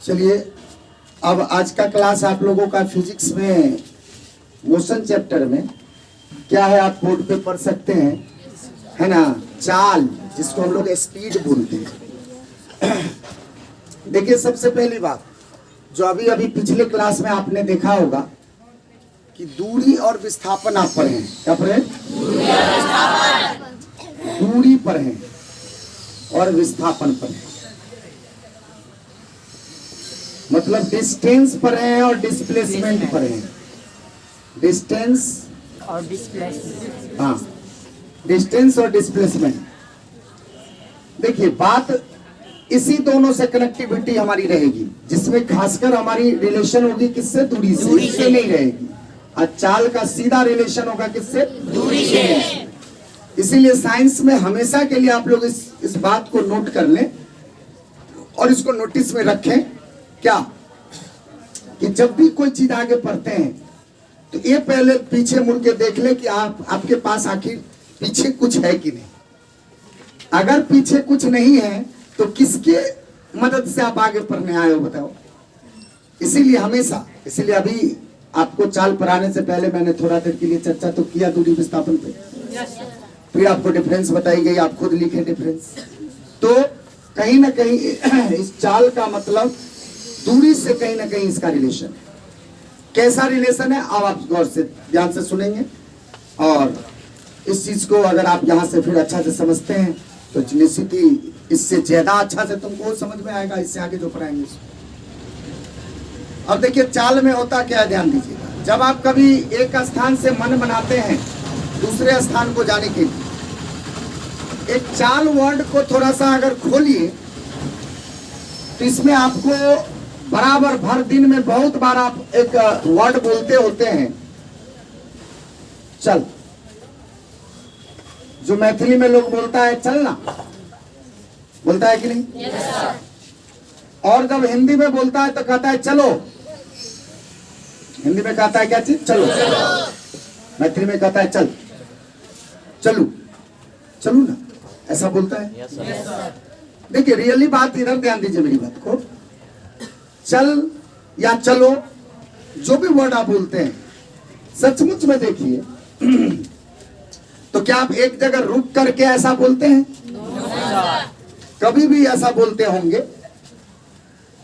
चलिए, अब आज का क्लास आप लोगों का फिजिक्स में मोशन चैप्टर में क्या है, आप बोर्ड पे पढ़ सकते हैं, है ना। चाल, जिसको हम लोग स्पीड बोलते हैं। देखिए, सबसे पहली बात जो अभी अभी पिछले क्लास में आपने देखा होगा कि दूरी और विस्थापन आप पढ़े हैं। क्या पढ़े? दूरी पढ़े और विस्थापन पढ़े, मतलब डिस्टेंस पढ़े हैं और डिस्प्लेसमेंट पढ़े हैं। डिस्टेंस और डिस्प्लेसमेंट, हाँ, डिस्टेंस और डिस्प्लेसमेंट। देखिए, बात इसी दोनों से कनेक्टिविटी हमारी रहेगी, जिसमें खासकर हमारी रिलेशन होगी किससे? दूरी से। दूरी से नहीं रहेगी। और चाल का सीधा रिलेशन होगा किससे? दूरी से। इसीलिए साइंस में हमेशा के लिए आप लोग इस बात को नोट कर लें और इसको नोटिस में रखें, क्या कि जब भी कोई चीज आगे पढ़ते हैं तो ये पहले पीछे मुड़ के देख ले कि आपके पास आखिर पीछे कुछ है कि नहीं। अगर पीछे कुछ नहीं है तो किसके मदद से आप आगे पढ़ने आए हो, बताओ। इसीलिए हमेशा, इसीलिए अभी आपको चाल पढ़ाने से पहले मैंने थोड़ा देर के लिए चर्चा तो किया दूरी विस्थापन पे, फिर आपको डिफरेंस बताई गई, आप खुद लिखे डिफरेंस। तो कहीं ना कहीं इस चाल का मतलब दूरी से कहीं ना कहीं इसका रिलेशन है। कैसा रिलेशन है, अब आप गौर से ध्यान से सुनेंगे और इस चीज को अगर आप यहाँ से फिर अच्छा से समझते हैं तो निश्चित ही इससे ज्यादा अच्छा से तुमको समझ में आएगा इससे आगे जो पढ़ाएंगे। अब देखिए, चाल में होता क्या है, ध्यान दीजिएगा। जब आप कभी एक स्थान से मन बनाते हैं दूसरे स्थान को जाने के लिए, एक चाल वर्ड को थोड़ा सा अगर खोलिए तो इसमें आपको बराबर भर दिन में बहुत बार आप एक वर्ड बोलते होते हैं, चल। जो मैथिली में लोग बोलता है चलना, बोलता है कि नहीं? yes, और जब हिंदी में बोलता है तो कहता है चलो। हिंदी में कहता है क्या चीज? चलो। मैथिली में कहता है चल, चलू, चलू ना, ऐसा बोलता है। yes, देखिए, रियली बात इधर ध्यान दीजिए मेरी बात को। चल या चलो, जो भी वर्ड आप बोलते हैं, सचमुच में देखिए तो क्या आप एक जगह रुक करके ऐसा बोलते हैं? कभी भी ऐसा बोलते होंगे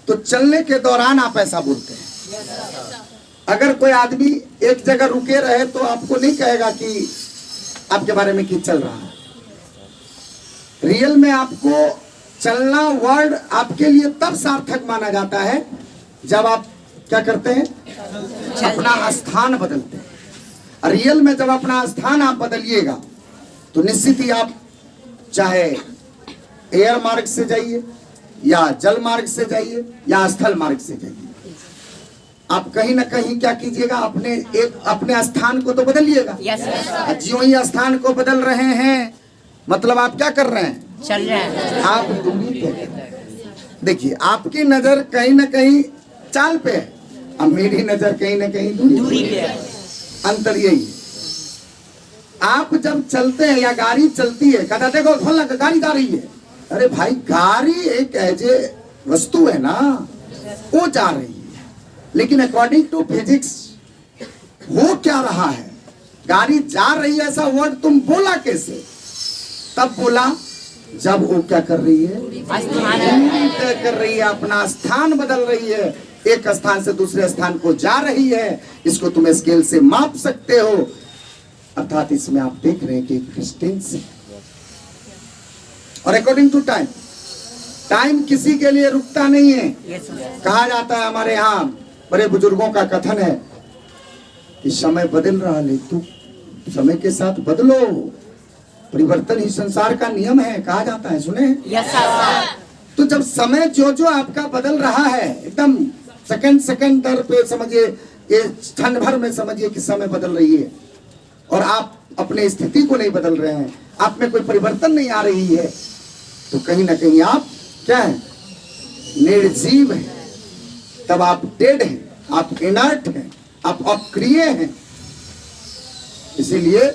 तो चलने के दौरान आप ऐसा बोलते हैं। अगर कोई आदमी एक जगह रुके रहे तो आपको नहीं कहेगा कि आपके बारे में क्या चल रहा है। रियल में आपको चलना वर्ड आपके लिए तब सार्थक माना जाता है जब आप क्या करते हैं? अपना स्थान बदलते हैं। रियल में जब अपना स्थान आप बदलिएगा तो निश्चित ही आप चाहे एयर मार्ग से जाइए या जल मार्ग से जाइए या स्थल मार्ग से जाइए, आप कहीं ना कहीं क्या कीजिएगा, अपने स्थान को तो बदलिएगा। yes, ज्यों ही स्थान को बदल रहे हैं मतलब आप क्या कर रहे हैं? चल रहे हैं। आप दूरी पे हैं। देखिए, आपकी नजर कहीं ना कहीं चाल पे है और मेरी नजर कहीं ना कहीं दूरी पे है। अंतर यही है। आप जब चलते हैं या गाड़ी चलती है, कहता देखो फला गाड़ी जा रही है, अरे भाई, गाड़ी एक ऐसे वस्तु है ना, वो जा रही है, लेकिन अकॉर्डिंग टू फिजिक्स हो क्या रहा है? गाड़ी जा रही है ऐसा वर्ड तुम बोला कैसे? तब बोला जब वो क्या कर रही है? दूरी तय कर रही है, अपना स्थान बदल रही है, एक स्थान से दूसरे स्थान को जा रही है। इसको तुम स्केल से माप सकते हो, अर्थात इसमें आप देख रहे हैं कि एक डिस्टेंस है। और अकॉर्डिंग टू टाइम, टाइम किसी के लिए रुकता नहीं है। कहा जाता है, हमारे यहाँ बड़े बुजुर्गों का कथन है कि समय बदल रहा है, तू समय के साथ बदलो, परिवर्तन ही संसार का नियम है, कहा जाता है, सुने? तो जब समय जो जो आपका बदल रहा है, एकदम सेकंड दर पे समझिए, ये क्षण भर में समझिए कि समय बदल रही है और आप अपने स्थिति को नहीं बदल रहे हैं, आप में कोई परिवर्तन नहीं आ रही है, तो कहीं ना कहीं आप क्या है? निर्जीव हैं। तब आप डेड हैं, आप इनर्ट हैं, आप अक्रिय हैं। इसीलिए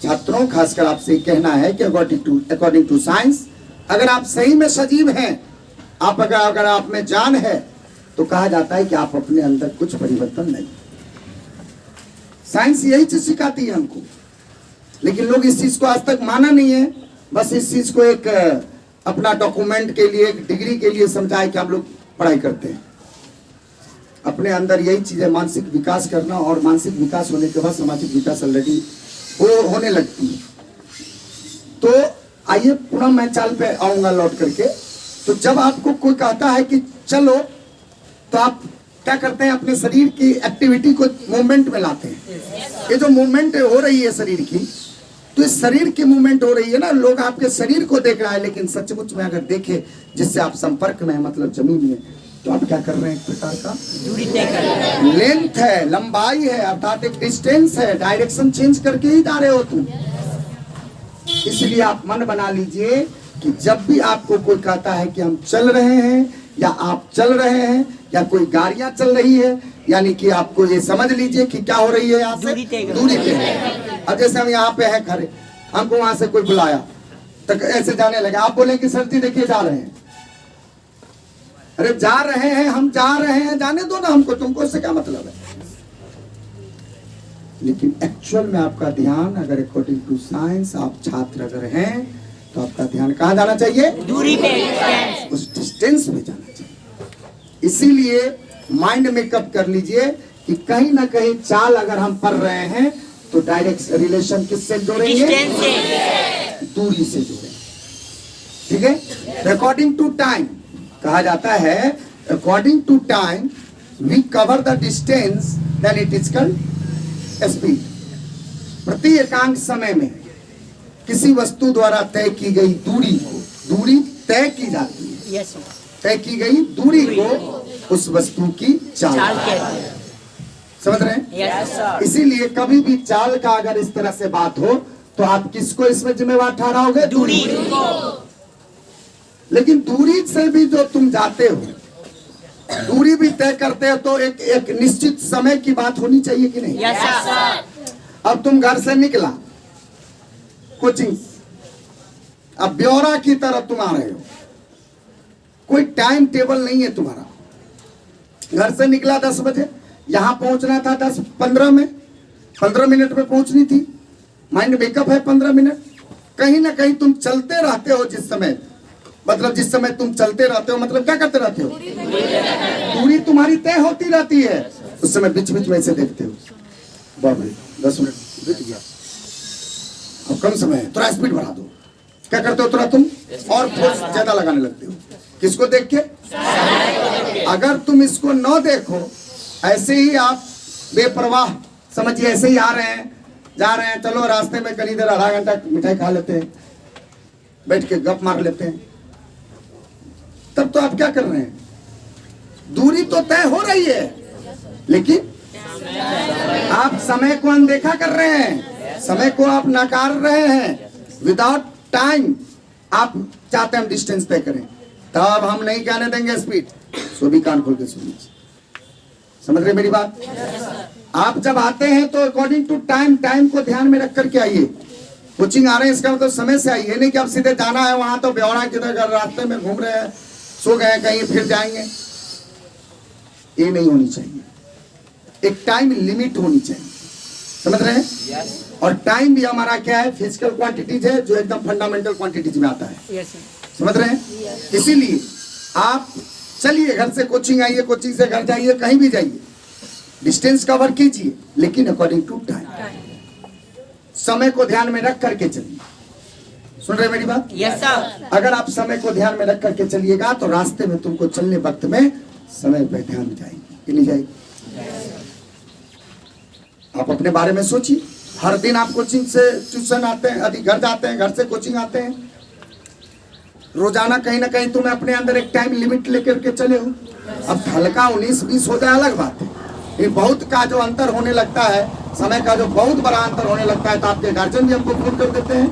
छात्रों, खासकर आपसे कहना है कि अकॉर्डिंग टू साइंस, अगर आप सही में सजीव हैं आप अगर आप में जान है तो कहा जाता है कि आप अपने अंदर कुछ परिवर्तन नहीं। साइंस यही चीज सिखाती है हमको, लेकिन लोग इस चीज को आज तक माना नहीं है। बस इस चीज को एक अपना डॉक्यूमेंट के लिए, एक डिग्री के लिए समझा है कि हम लोग पढ़ाई करते हैं। अपने अंदर यही चीज है, मानसिक विकास करना, और मानसिक विकास होने के बाद सामाजिक विकास ऑलरेडी वो होने लगती है। तो आइए पुनः मैं चाल पे आऊंगा लौट करके। तो जब आपको कोई कहता है कि चलो, तो आप क्या करते हैं, अपने शरीर की एक्टिविटी को मूवमेंट में लाते हैं। ये जो मूवमेंट हो रही है शरीर की, तो इस शरीर की मूवमेंट हो रही है ना, लोग आपके शरीर को देख रहा है, लेकिन सचमुच में अगर देखे जिससे आप संपर्क में है, मतलब जमीन में, तो आप क्या कर रहे हैं, एक प्रकार का दूरी तय कर रहे हैं। लेंथ है, लंबाई है, अर्थात एक डिस्टेंस है, डायरेक्शन चेंज करके ही जा रहे हो तुम। इसलिए आप मन बना लीजिए कि जब भी आपको कोई कहता है कि हम चल रहे हैं, या आप चल रहे हैं, या कोई गाड़ियां चल रही है, यानी कि आपको ये समझ लीजिए कि क्या हो रही है, यहाँ से दूरी तय दूरी तय है। अब जैसे हम यहाँ पे हैं खड़े, हमको वहां से कोई बुलाया तो ऐसे जाने लगे, आप बोले कि सर जी देखिए जा रहे हैं। अरे जा रहे हैं, हम जा रहे हैं, जाने दो ना हमको, तुमको इससे क्या मतलब है। लेकिन एक्चुअल में आपका ध्यान, अगर अकॉर्डिंग टू साइंस आप छात्र अगर हैं, तो आपका ध्यान कहाँ जाना चाहिए, दूरी पे, डिस्टेंस। उस डिस्टेंस में जाना चाहिए। इसीलिए माइंड मेकअप कर लीजिए कि कहीं ना कहीं चाल अगर हम पढ़ रहे हैं तो डायरेक्ट रिलेशन किससे जोड़ेंगे, डिस्टेंस से, दूरी से जोड़ेंगे। ठीक है। अकॉर्डिंग टू टाइम कहा जाता है, according to time we cover the distance then it is called speed. प्रति एकांक समय में किसी वस्तु द्वारा तय की गई दूरी को, दूरी तय की जाती है, यस तय की गई दूरी को उस वस्तु की चाल चाल कहते हैं। समझ रहे हैं। Yes sir. इसीलिए कभी भी चाल का अगर इस तरह से बात हो तो आप किसको इसमें जिम्मेवार ठहराओगे, दूरी को। लेकिन दूरी से भी जो तुम जाते हो, दूरी भी तय करते हो, तो एक निश्चित समय की बात होनी चाहिए कि नहीं। Yes sir. अब तुम घर से निकला कोचिंग, अब ब्यौरा की तरफ तुम आ रहे हो, कोई टाइम टेबल नहीं है तुम्हारा। घर से निकला 10 बजे, यहां पहुंचना था 10-15 में, 15 मिनट में पहुंचनी थी, माइंड मेकअप है 15 मिनट। कहीं ना कहीं तुम चलते रहते हो, जिस समय, मतलब जिस समय तुम चलते रहते हो, मतलब क्या करते रहते हो, दूरी तुम्हारी तय होती रहती है। उस समय बीच बीच में ऐसे देखते हो, बाप रे 10 मिनट बीत गया, अब कम समय है, थोड़ा स्पीड बढ़ा दो। क्या करते हो, थोड़ा तुम और फोर्स ज्यादा लगाने लगते हो, किसको देख के। अगर तुम इसको न देखो, ऐसे ही आप बेपरवाह समझिए, ऐसे ही आ रहे हैं, जा रहे हैं, चलो रास्ते में कहीं देर आधा घंटा मिठाई खा लेते हैं, बैठ के गप मार लेते हैं, तब तो आप क्या कर रहे हैं, दूरी तो तय हो रही है, लेकिन आप समय को अनदेखा कर रहे हैं, समय को आप नकार रहे हैं। विदाउट टाइम आप चाहते हैं हम डिस्टेंस तय करें, तब हम नहीं कहने देंगे स्पीड। सो भी कान खोल के सुनिए, समझ रहे मेरी बात। आप जब आते हैं तो अकॉर्डिंग टू टाइम, टाइम को ध्यान में रख करके आइए। कोचिंग आ रहे हैं इसका मतलब समय से आइए, नहीं कि आप सीधे जाना है वहां तो ब्यौरा किधर रास्ते में घूम रहे हैं, सो गए कहीं फिर जाएंगे, ये नहीं होनी चाहिए। एक टाइम लिमिट होनी चाहिए, समझ रहे हैं। और टाइम भी हमारा क्या है, फिजिकल क्वांटिटीज है, जो एकदम फंडामेंटल क्वांटिटीज में आता है, यस सर। समझ रहे हैं। इसीलिए आप चलिए, घर से कोचिंग आइए, कोचिंग से घर जाइए, कहीं भी जाइए, डिस्टेंस कवर कीजिए, लेकिन अकॉर्डिंग टू टाइम, समय को ध्यान में रख करके चलिए। सुन रहे मेरी बात। Yes sir. अगर आप समय को ध्यान में रख करके चलिएगा तो रास्ते में तुमको चलने वक्त में समय पे ध्यान जाएगी कि नहीं जाएगी। आप अपने बारे में सोचिए, हर दिन आप कोचिंग से ट्यूशन आते हैं, अधिक घर जाते हैं, घर से कोचिंग आते हैं, रोजाना कहीं ना कहीं तुम्हें अपने अंदर एक टाइम लिमिट लेकर के चले हो। अब हल्का 19-20 हो जाए अलग बात है, ये बहुत का जो अंतर होने लगता है, समय का जो बहुत बड़ा अंतर होने लगता है, तो आपके गार्जियन भी हमको फोन कर देते हैं,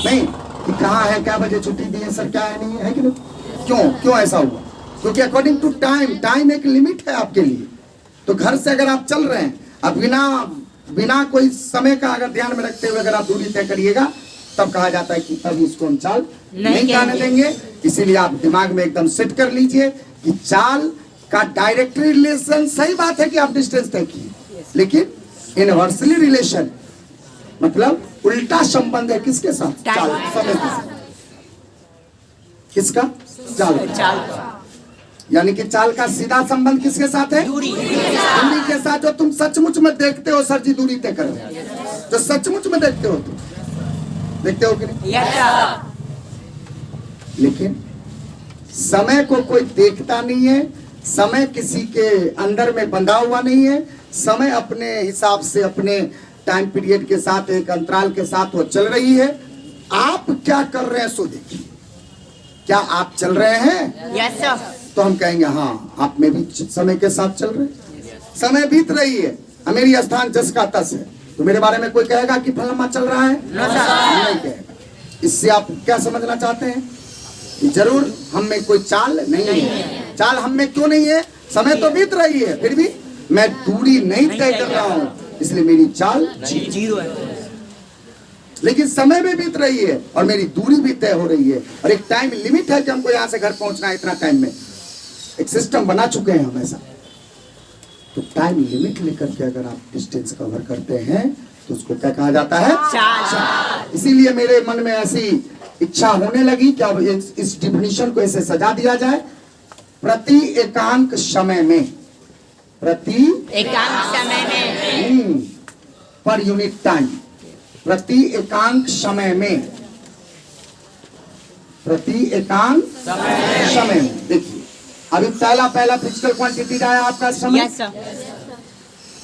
नहीं कि कहाँ है, क्या बजे छुट्टी दी है सर, क्या है नहीं है कि नहीं। क्यों ऐसा हुआ, क्योंकि अकॉर्डिंग टू टाइम, टाइम एक लिमिट है आपके लिए। तो घर से अगर आप चल रहे हैं, अब बिना कोई समय का अगर ध्यान में रखते हुए अगर आप दूरी तय करिएगा, तब कहा जाता है कि तब इसको हम चाल नहीं कहने देंगे। इसीलिए आप दिमाग में एकदम सेट कर लीजिए कि चाल का डायरेक्टली रिलेशन, सही बात है कि आप डिस्टेंस तय किए, लेकिन इनवर्सली रिलेशन मतलब उल्टा संबंध है किसके साथ? चाल, समय के साथ। किसका? चाल का। चाल का। यानी कि चाल का सीधा संबंध किसके साथ है? दूरी। दूरी के साथ। जो तुम सचमुच में देखते हो, सर जी दूरी तय कर रहे हैं, जो सचमुच में देखते हो तुम, देखते हो कि नहीं? Yes sir. लेकिन समय को कोई देखता नहीं है, समय किसी के अंदर में बंधा हुआ नहीं है, समय अपने हिसाब से अपने टाइम पीरियड के साथ, एक अंतराल के साथ वो चल रही है। आप क्या कर रहे हैं सो देखिए। क्या आप चल रहे हैं? Yes sir. तो हम कहेंगे हाँ, आप में भी समय के साथ चल रहे हैं। समय बीत रही है, मेरी स्थान जस का तस है, तो मेरे बारे में कोई कहेगा कि फलाना चल रहा है? No sir. नहीं कहेगा। इससे आप क्या समझना चाहते हैं? जरूर हम में कोई चाल नहीं है। चाल हम में क्यों नहीं है? समय तो बीत रही है, फिर भी मैं दूरी नहीं तय कर रहा हूँ, इसलिए मेरी चाल जीरो है। लेकिन समय भी बीत रही है और मेरी दूरी भी तय हो रही है, और एक टाइम लिमिट है कि हमको यहाँ से घर पहुंचना है इतना टाइम में। एक सिस्टम बना चुके हैं हमेशा। तो टाइम लिमिट लेकर के अगर आप डिस्टेंस कवर करते हैं तो उसको क्या कहा जाता है? चाल। इसीलिए मेरे मन में ऐसी इच्छा होने लगी कि अब इस डिफिनीशन को ऐसे सजा दिया जाए, प्रति एकांक समय में, प्रति एकांक समय में, पर यूनिट टाइम, प्रति एकांक समय में, प्रति एकांक समय में। देखिए अभी पहला फिजिकल क्वांटिटी आया आपका समय, यस सर।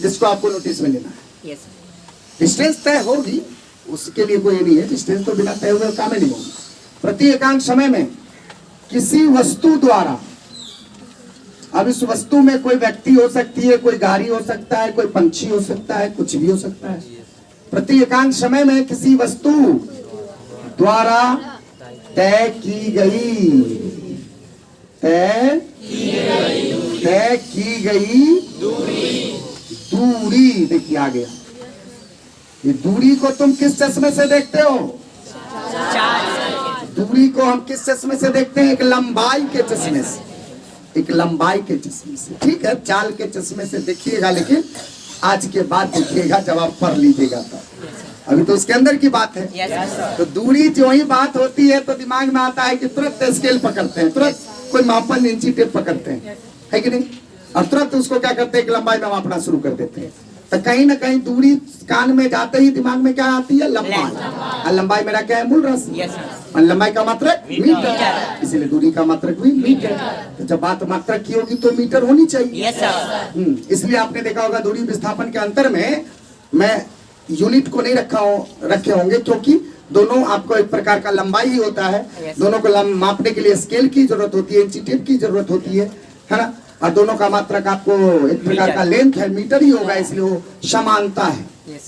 जिसको आपको नोटिस में लेना है। Yes sir. डिस्टेंस तय होगी, उसके लिए कोई नहीं है, डिस्टेंस तो बिना तय हुए काम ही नहीं होगा। प्रति एकांक समय में किसी वस्तु द्वारा, अब इस वस्तु में कोई व्यक्ति हो सकती है, कोई गाड़ी हो सकता है, कोई पंछी हो सकता है, कुछ भी हो सकता है। प्रति एकांक समय में किसी वस्तु द्वारा तय की गई दूरी। देखिए आ गया। ये दूरी को तुम किस चश्मे से देखते हो? दूरी को हम किस चश्मे से देखते हैं? एक लंबाई के चश्मे से, एक लंबाई के चश्मे से। ठीक है, चाल के चश्मे से देखिएगा, लेकिन आज के बाद देखिएगा जब आप पढ़ लीजिएगा तो। अभी तो उसके अंदर की बात है। तो दूरी जो ही बात होती है तो दिमाग में आता है कि तुरंत स्केल पकड़ते हैं, तुरंत कोई मापन इंची टेप पकड़ते हैं, है कि नहीं? और तुरंत उसको क्या करते हैं? एक लंबाई में मापना शुरू कर देते हैं। तो कहीं ना कहीं दूरी कान में जाते ही दिमाग में क्या आती है? लंबाई। और लंबाई मेरा क्या है? मूल राशि। और लंबाई का मात्रक मीटर, इसीलिए दूरी का मात्रक भी मीटर। तो जब बात मात्रक की होगी तो मीटर होनी चाहिए। इसलिए आपने देखा होगा दूरी विस्थापन के अंतर में मैं यूनिट को नहीं रखे होंगे, क्योंकि दोनों आपको एक प्रकार का लंबाई ही होता है। दोनों को मापने के लिए स्केल की जरूरत होती है, इंची टेप की जरूरत होती है ना? और दोनों का मात्रक आपको एक प्रकार का लेंथ है, मीटर ही होगा, इसलिए वो समानता है,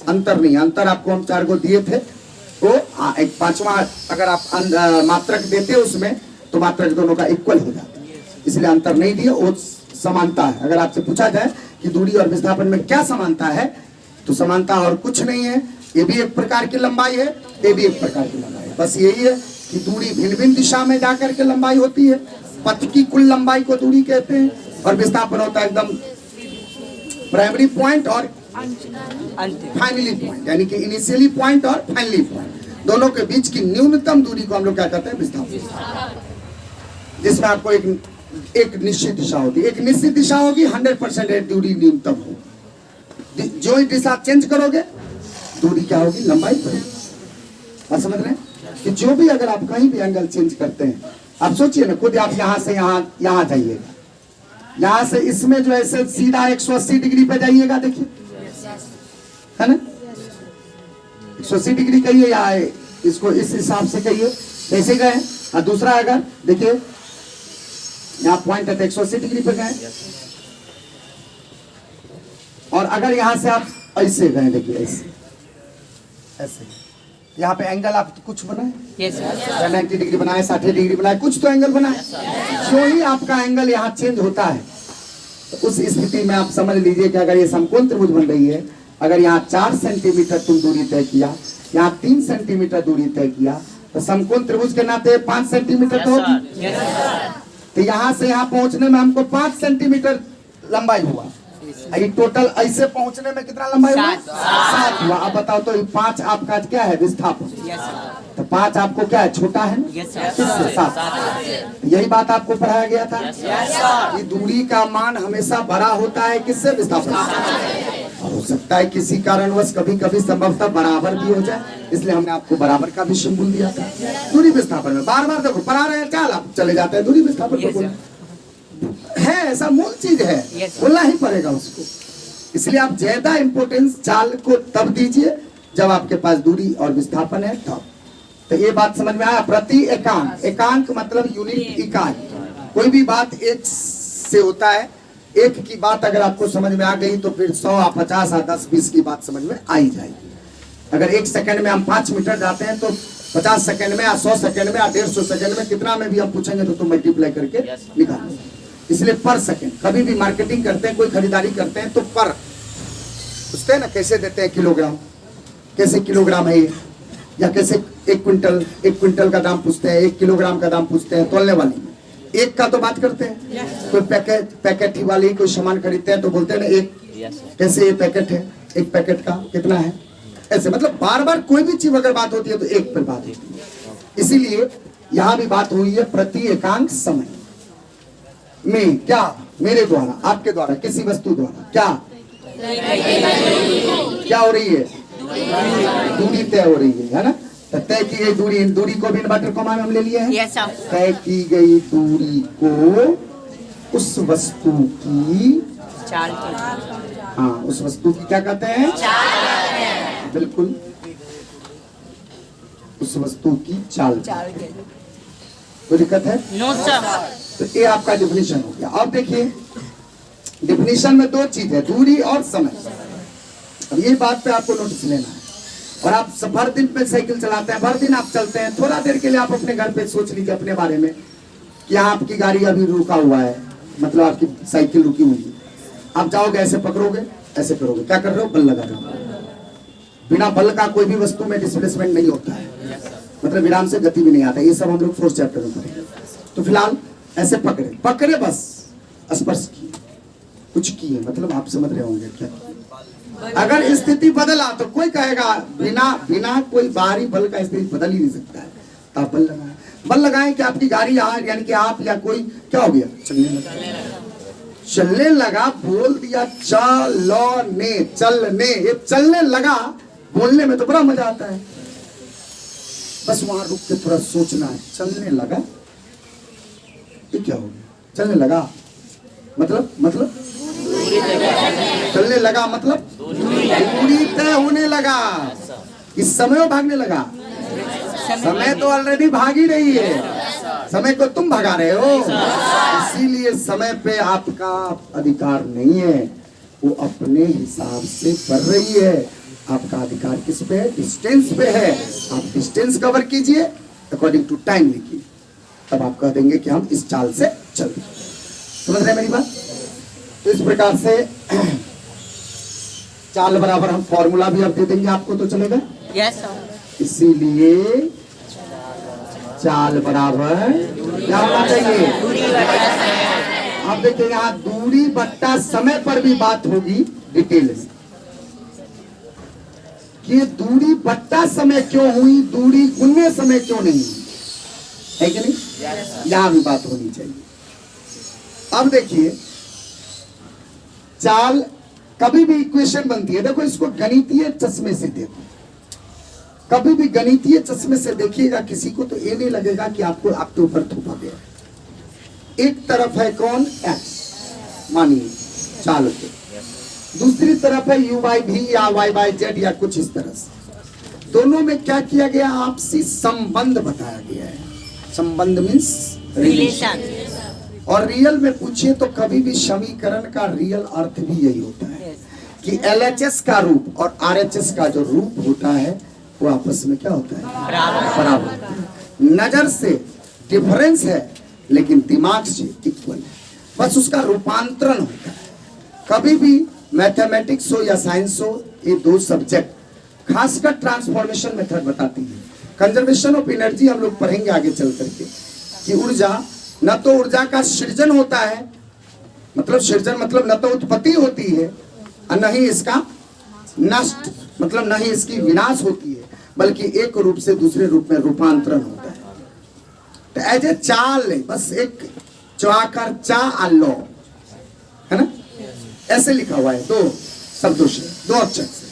अंतर नहीं। अंतर आपको हम 4 को दिए थे, तो एक 5वां अगर आप मात्रक देते उसमें तो मात्रक दोनों का इक्वल हो जाता है, इसलिए अंतर नहीं दिए, वो समानता है। अगर आपसे पूछा जाए कि दूरी और विस्थापन में क्या समानता है, तो समानता और कुछ नहीं है। ये भी एक प्रकार की लंबाई है, ये भी एक प्रकार की लंबाई है। बस यही है कि दूरी भिन्न भिन्न दिशा में जाकर के लंबाई होती है। पथ की कुल लंबाई को दूरी कहते हैं, और विस्थापन होता है एकदम प्राइमरी पॉइंट और फाइनली पॉइंट, यानी कि इनिशियली पॉइंट और फाइनली पॉइंट, दोनों के बीच की न्यूनतम दूरी को हम लोग क्या कहते हैं? विस्थापन। जिसमें आपको एक निश्चित दिशा होती है, एक निश्चित दिशा होगी, 100% दूरी न्यूनतम हो। जो ही दिशा चेंज करोगे दूरी क्या होगी? लंबाई बढ़ेगी। आप समझ रहे हैं कि जो भी अगर आप कहीं भी एंगल चेंज करते हैं, आप सोचिए ना, खुद आप यहाँ से यहाँ जाइएगा, यहाँ से इसमें जो है सीधा 180 डिग्री पे जाइएगा, देखिए, है ना? 180 डिग्री कहिए, या इसको इस हिसाब से कहिए, कैसे गए? और दूसरा अगर देखिए यहाँ पॉइंट है तो 180 डिग्री पे गए, और अगर यहाँ से आप ऐसे गए, देखिए ऐसे यहाँ पे एंगल आप कुछ बनाए, 90 डिग्री बनाए, 60 डिग्री बनाए, कुछ तो एंगल बनाए। जो ही आपका एंगल यहाँ चेंज होता है तो उस स्थिति में आप समझ लीजिए कि अगर ये समकोण त्रिभुज बन रही है, अगर यहाँ 4 सेंटीमीटर तुम दूरी तय किया, यहाँ 3 सेंटीमीटर दूरी तय किया, तो समकोण त्रिभुज के नाते 5 सेंटीमीटर तो होगी। तो यहाँ से यहाँ पहुंचने में हमको 5 सेंटीमीटर लंबाई हुआ। ये टोटल ऐसे पहुंचने में कितना लंबाई हुआ? 7 हुआ। अब बताओ तो 5 आपका क्या है? विस्थापन। तो 5 आपको क्या है? छोटा है ना? किससे? 7। यही बात आपको पढ़ाया गया था कि दूरी का मान हमेशा बड़ा होता है किससे? विस्थापन। हो सकता है किसी कारणवश कभी कभी संभवतः बराबर भी हो जाए, इसलिए हमने आपको बराबर का भी सिंबल दिया था। दूरी विस्थापन में बार बार देखो पढ़ा रहे हैं, चाल आप चले जाते हैं दूरी विस्थापन को है, ऐसा मूल चीज है, बोलना ही पड़ेगा उसको। इसलिए आप ज्यादा इंपोर्टेंस चाल को तब दीजिए जब आपके पास दूरी और विस्थापन है तब। तो ये बात समझ में आया? प्रति एकांक, एकांक मतलब यूनिट, इकाई। कोई भी बात एक से होता है, एक की बात अगर आपको समझ में आ गई तो फिर 100, 50, 10, 20 की बात समझ में आ ही जाएगी। अगर 1 सेकंड में हम 5 मीटर जाते हैं तो 50 सेकंड में या 100 सेकंड में या 150 सेकंड में कितना में भी हम पूछेंगे तो मल्टीप्लाई करके निकालेंगे। इसलिए पर सेकंड, कभी भी मार्केटिंग करते हैं, कोई खरीदारी करते हैं तो पर पूछते हैं ना, कैसे देते हैं किलोग्राम, कैसे किलोग्राम है ये, या कैसे 1 क्विंटल का दाम पूछते हैं, 1 किलोग्राम का दाम पूछते हैं तोलने वाली। एक का तो बात करते हैं, कोई पैकेट ही वाली कोई सामान खरीदते हैं तो बोलते हैं ना एक, कैसे ये पैकेट है, 1 पैकेट का कितना है, ऐसे। मतलब बार बार कोई भी चीज अगर बात होती है तो एक पर बात होती है। इसीलिए यहाँ भी बात हुई है प्रति एकांक समय में, क्या मेरे द्वारा, आपके द्वारा, किसी वस्तु द्वारा क्या हो रही है? दूरी तय हो रही है ना? तो तय की गई दूरी, दूरी को भी इन्वर्टर कॉमा में हम ले लिए हैं। तय की गई दूरी को उस वस्तु की चाल, हाँ, उस वस्तु की क्या कहते हैं? चाल। बिल्कुल, उस वस्तु की चाल। कोई दिक्कत है? No sir. तो ये आपका डिफिनीशन हो गया। अब देखिए डिफिनीशन में 2 चीज है, दूरी और समय। अब ये बात पे आपको नोटिस लेना है। और आप भर दिन पे साइकिल चलाते हैं, भर दिन आप चलते हैं, थोड़ा देर के लिए आप अपने घर पे सोच लीजिए अपने बारे में कि आपकी गाड़ी अभी रुका हुआ है, मतलब आपकी साइकिल रुकी हुई है। आप जाओगे ऐसे पकड़ोगे, ऐसे करोगे, क्या कर रहे हो? बल लगा रहे हो। बिना बल का कोई भी वस्तु में डिस्प्लेसमेंट नहीं होता है, मतलब विराम से गति भी नहीं आता। ये सब हम लोग 4th चैप्टर में पढ़ेंगे। तो फिलहाल ऐसे पकड़े बस, स्पर्श किए, कुछ किए, मतलब आप समझ रहे होंगे क्या। अगर स्थिति बदला तो कोई कहेगा बिना कोई बाहरी बल का स्थिति बदल ही नहीं सकता है। तो आप बल लगाएं कि आपकी गाड़ी यहाँ, यानी कि आप या कोई क्या हो गया? चलने लगा, बोल दिया चलने, ये चलने लगा बोलने में तो बड़ा मजा आता है। बस वहां रुक के थोड़ा सोचना है, चलने लगा, ये क्या हो गया? चलने लगा मतलब चलने लगा मतलब दूरी तय होने लगा। इस समय भागने लगा, समय तो ऑलरेडी भाग ही रही है, समय को तुम भगा रहे हो। इसीलिए समय पे आपका अधिकार नहीं है, वो अपने हिसाब से बढ़ रही है। आपका अधिकार किस पे है? डिस्टेंस पे है। आप डिस्टेंस कवर कीजिए अकॉर्डिंग टू टाइम लिखिए, तब आप कह देंगे कि हम इस चाल से चल। समझ रहे हैं मेरी बात? तो इस प्रकार से चाल बराबर हम फॉर्मूला भी अब दे देंगे आपको, तो चलेगा? Yes sir. इसीलिए चाल बराबर क्या होना चाहिए? अब देखिए यहाँ दूरी बट्टा समय पर भी बात होगी डिटेल में कि दूरी बट्टा समय क्यों हुई, दूरी गुने समय क्यों नहीं हुई, है कि नहीं? यहां भी बात होनी चाहिए। अब देखिए चाल कभी भी इक्वेशन बनती है, देखो इसको गणितीय चश्मे से देखो, कभी भी गणितीय चश्मे से देखिएगा किसी को तो ये नहीं लगेगा कि आपको आपके ऊपर थोपा गया। एक तरफ है कौन? एक्स, मानिए चाल के, दूसरी तरफ है यू बाई भी या वाई बाई जेड या कुछ इस तरह से। दोनों में क्या किया गया? आपसी संबंध बताया गया है। संबंध मीन्स रिलेशन। और रियल में पूछिए तो कभी भी समीकरण का रियल अर्थ भी यही होता है कि LHS का रूप और RHS का जो रूप होता है वो आपस में क्या होता है? बराबर। नजर से डिफरेंस है लेकिन दिमाग से इक्वल है, बस उसका रूपांतरण होता है। कभी भी मैथमेटिक्स हो या साइंस हो, ये 2 सब्जेक्ट खासकर ट्रांसफॉर्मेशन मेथड बताती है। कंजर्वेशन ऑफ एनर्जी हम लोग पढ़ेंगे आगे चल करके कि ऊर्जा न तो ऊर्जा का सृजन होता है, मतलब सृजन मतलब न तो उत्पत्ति होती है और न ही इसका नष्ट मतलब न ही इसकी विनाश होती है, बल्कि एक रूप से दूसरे रूप में रूपांतरण होता है। तो एज ए चाल है, बस एक चौकार चा आलो है ना, ऐसे लिखा हुआ है दो शब्दों से, दो अक्षर से,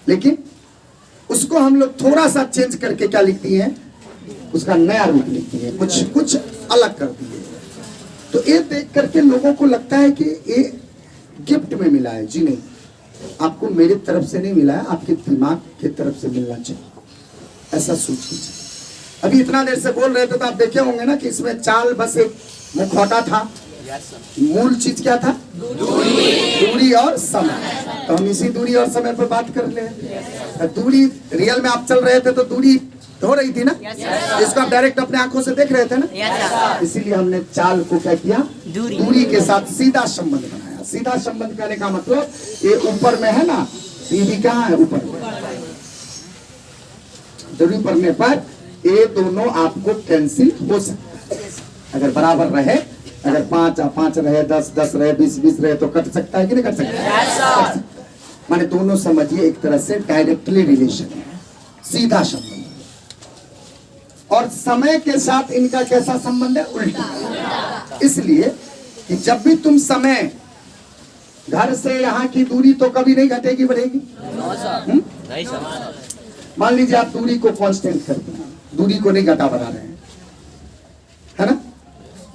लेकिन उसको हम लोग थोड़ा सा चेंज करके क्या लिखती हैं, उसका नया रूप लिखती है, कुछ अलग कर दिए। तो ये देख करके लोगों को लगता है कि ये गिफ्ट में मिला है। जी नहीं, आपको मेरी तरफ से नहीं मिला है, आपके दिमाग की तरफ से मिलना चाहिए, ऐसा सोच लीजिए। अभी इतना देर से बोल रहे थे तो आप देखे होंगे ना कि इसमें चाल बस एक मुखौटा था, मूल चीज क्या था, दूरी और समय। तो हम इसी दूरी और समय पर बात कर ले। दूरी रियल में आप चल रहे थे तो दूरी हो रही थी ना, इसको आप डायरेक्ट अपने आंखों से देख रहे थे ना, इसीलिए हमने चाल को क्या किया, दूरी के साथ सीधा संबंध बनाया। सीधा संबंध करने का मतलब ये ऊपर में है ना, सीधी कहाँ है, ऊपर में। दूरी पड़ने पर ये दोनों आपको कैंसिल हो सकता है। अगर बराबर रहे, अगर 5 रहे, 10 रहे, 20 रहे तो कट सकता है कि नहीं कट सकता? माने दोनों समझिए एक तरह से डायरेक्टली रिलेशन है, सीधा संबंध। और समय के साथ इनका कैसा संबंध है, उल्टा। इसलिए कि जब भी तुम समय, घर से यहाँ की दूरी तो कभी नहीं घटेगी बढ़ेगी। मान लीजिए आप दूरी को कांस्टेंट करते हैं, दूरी को नहीं घटा बढ़ा रहे हैं, है ना,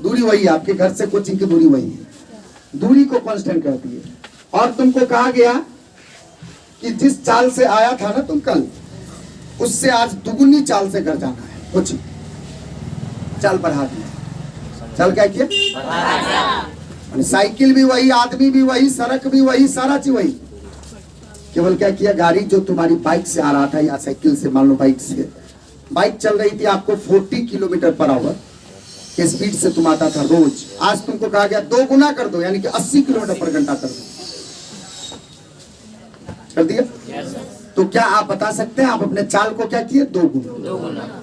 दूरी वही है, आपके घर से कोचिंग की दूरी वही है, दूरी को कांस्टेंट कर दिए। और तुमको कहा गया कि जिस चाल से आया था ना तुम कल, उससे आज दुगुनी चाल से घर जाना है, कोचिंग चाल बढ़ा दिया। चाल क्या किया, साइकिल भी वही, आदमी भी वही, सड़क भी वही, सारा चीज वही, केवल क्या किया, गाड़ी जो तुम्हारी बाइक से आ रहा था या साइकिल से, मान लो बाइक से, बाइक चल रही थी आपको 40 किलोमीटर पर आवर के स्पीड से तुम आता था रोज, आज तुमको कहा गया 2 गुना कर दो, यानी कि 80 किलोमीटर पर घंटा कर दो, कर दिया। तो क्या आप बता सकते हैं आप अपने चाल को क्या किए, 2 गुना।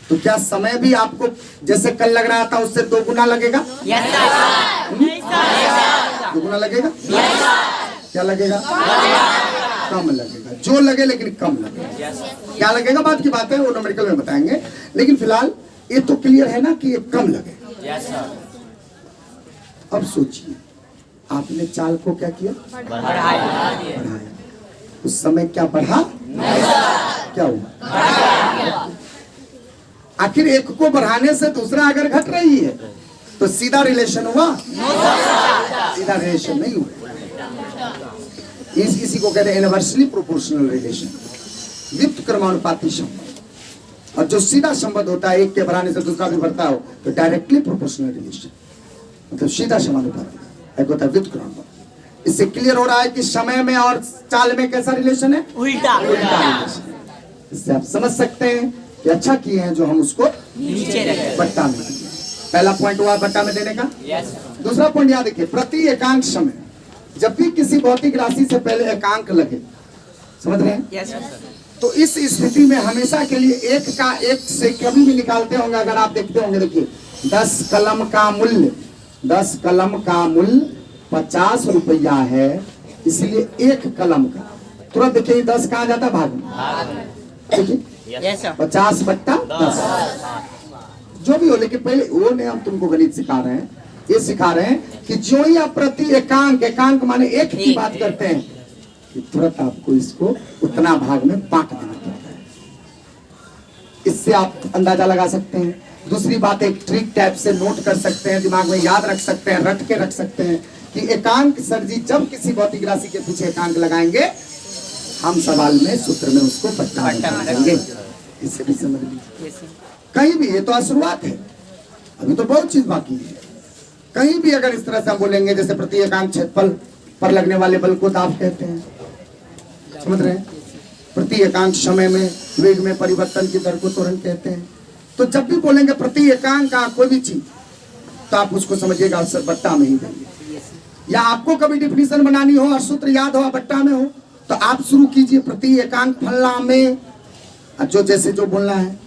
तो क्या समय भी आपको जैसे कल लग रहा था उससे 2 गुना लगेगा, 2 गुना लगेगा, क्या लगेगा, कम लगेगा, जो लगे लेकिन कम लगेगा। क्या लगेगा बात की बात है, वो न्यूमेरिकल में बताएंगे, लेकिन फिलहाल ये तो क्लियर है ना कि ये कम लगेगा। अब सोचिए आपने चाल को क्या किया, बढ़ाया। उस समय क्या बढ़ा, क्या हुआ, आखिर एक को बढ़ाने से दूसरा अगर घट रही है तो सीधा रिलेशन हुआ, सीधा रिलेशन नहीं हुआ। इसी को कहते हैं इनवर्सली प्रोपोर्शनल रिलेशन, व्युत्क्रमानुपाती क्रमानुपाती संबंध। और जो सीधा संबंध होता है, एक के बढ़ाने से दूसरा भी बढ़ता हो, तो डायरेक्टली प्रोपोर्शनल रिलेशन, मतलब सीधा समानुपाती, एक होता है व्युत्क्रमानुपाती। इससे क्लियर हो रहा है कि समय में और चाल में कैसा रिलेशन है, उल्टा रिलेशन। इससे आप समझ सकते हैं कि अच्छा किए हैं जो हम उसको नीचे रखे, बट्टा में दिए। पहला पॉइंट हुआ बट्टा में देने का। दूसरा पॉइंट याद रखिए, प्रति एकांक समय, जब भी किसी भौतिक राशि से पहले एकांक लगे, समझ रहे हैं, तो इस स्थिति में हमेशा के लिए एक का एक से कभी भी निकालते होंगे। अगर आप देखते होंगे, देखिए 10 कलम का मूल्य, 10 कलम का मूल्य 50 रुपया है, इसलिए 1 कलम का, तुरंत देखिए 10 कहाँ जाता है, भाग में, देखिए 50 बट्टा 10 जो भी हो। लेकिन पहले वो नहीं, हम तुमको गणित सिखा रहे हैं, ये सिखा रहे हैं कि जो ही आप प्रति एकांक, एकांक माने एक की बात करते हैं, कि तुरंत आपको इसको उतना भाग में बांट देना पड़ता है। इससे आप अंदाजा लगा सकते हैं। दूसरी बात, एक ट्रिक टाइप से नोट कर सकते हैं, दिमाग में याद रख सकते हैं, रट के रख सकते हैं कि एकांक सर जी जब किसी भौतिक राशि के पीछे एकांक लगाएंगे, हम सवाल में सूत्र में उसको पट्टा देंगे। इससे भी समझ लीजिए, कहीं भी, ये तो शुरुआत है, अभी तो बहुत चीज बाकी है। कहीं भी अगर इस तरह से हम बोलेंगे, जैसे प्रति एकांक क्षेत्रफल पर लगने वाले बल को दाब कहते हैं, समझ रहे हैं, प्रति एकांक समय में वेग में परिवर्तन की दर को त्वरण कहते हैं। तो जब भी बोलेंगे प्रति एकांक का कोई भी चीज, तो आप उसको समझिएगा अवसर बट्टा में ही देंगे। या आपको कभी डिफिनीशन बनानी हो और सूत्र याद हो बट्टा में हो, तो आप शुरू कीजिए प्रति एकांक फल्ला में, जो जैसे जो बोलना है,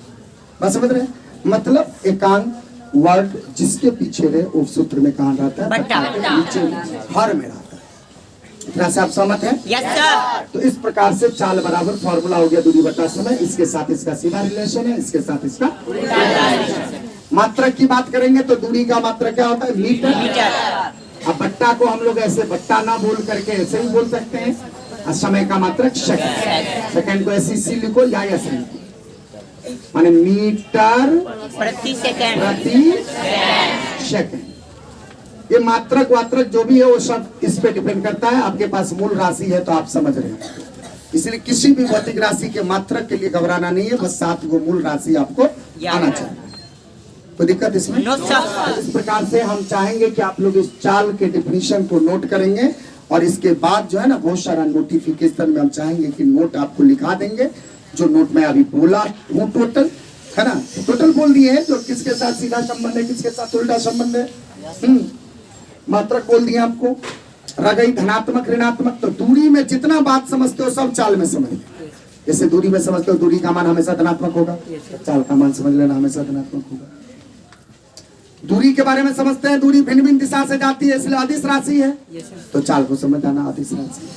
बस समझ रहे हैं? मतलब एकांक वर्ड जिसके पीछे रहे उस सूत्र में कहाँ रहता है? बट्टा। नीचे हर में रहता है। इतना से आप सहमत हैं? Yes sir. तो इस प्रकार से चाल बराबर फॉर्मूला हो गया दूरी बटा समय, इसके साथ इसका सीधा रिलेशन है, इसके साथ इसका मात्रक की बात करेंगे तो दूरी का मात्रक क्या होता है? मीटर। मीटर। अब बट्टा को हम लोग ऐसे बट्टा ना बोल करके ऐसे ही बोल सकते हैं, और समय का मात्रक सेकंड। सेकंड को ऐसे सी लिखो या ऐसे लिखो, माने मीटर प्रति सेकंड। प्रति सेकंड। ये मात्रक वात्रक जो भी है वो सब इस पे डिपेंड करता है। आपके पास मूल राशि है तो आप समझ रहे हैं, इसलिए किसी भी भौतिक राशि के मात्रक के लिए घबराना नहीं है, बस 7 गो मूल राशि आपको आना चाहिए। कोई दिक्कत इसमें? No sir. इस प्रकार से हम चाहेंगे कि आप लोग इस चाल के डिफिनीशन को नोट करेंगे, और इसके बाद जो है ना बहुत सारा नोटिफिकेशन में हम चाहेंगे कि नोट आपको लिखा देंगे। जो नोट में अभी बोला वो टोटल है ना, टोटल बोल दिए हैं, जो किसके साथ सीधा संबंध है, किसके साथ उल्टा संबंध है। मात्रक बोल दिए आपको, रह गई धनात्मक ऋणात्मक। तो दूरी में जितना बात समझते हो सब चाल में समझ लें। जैसे दूरी में समझते हो दूरी का मान हमेशा धनात्मक होगा, चाल का मान समझ लेना हमेशा धनात्मक होगा। दूरी के बारे में समझते हैं, दूरी भिन्न भिन्न दिशा से जाती है इसलिए अदिश राशि है, तो चाल को समझ जाना अदिश राशि।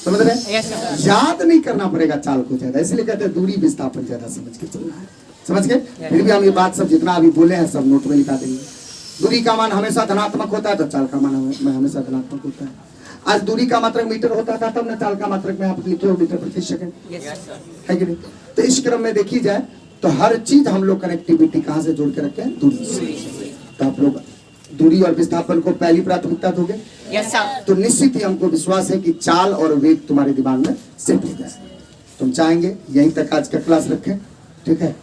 समझ रहे? Yes sir. याद नहीं करना पड़ेगा चाल को ज्यादा, इसलिए कहते हैं दूरी विस्थापन ज्यादा समझ के चलना है। समझ गए? फिर भी हम ये बात सब जितना अभी बोले हैं सब नोट में लिखा देंगे। दूरी का मान हमेशा धनात्मक होता है तो चाल का मान हमेशा धनात्मक होता है। आज दूरी का मात्रक मीटर होता था, तब न चाल का मात्रक में आप लिखे हो मीटर प्रति सेकंड, है कि नहीं? तो इस क्रम में देखी जाए तो हर चीज हम लोग कनेक्टिविटी कहाँ से जोड़ के रखे हैं? दूरी से। तो आप लोग दूरी और विस्थापन को पहली प्राथमिकता दोगे, यस सर। तो निश्चित ही हमको विश्वास है कि चाल और वेग तुम्हारे दिमाग में सेट हो जाए। तुम चाहेंगे यहीं तक आज का क्लास रखें, ठीक है?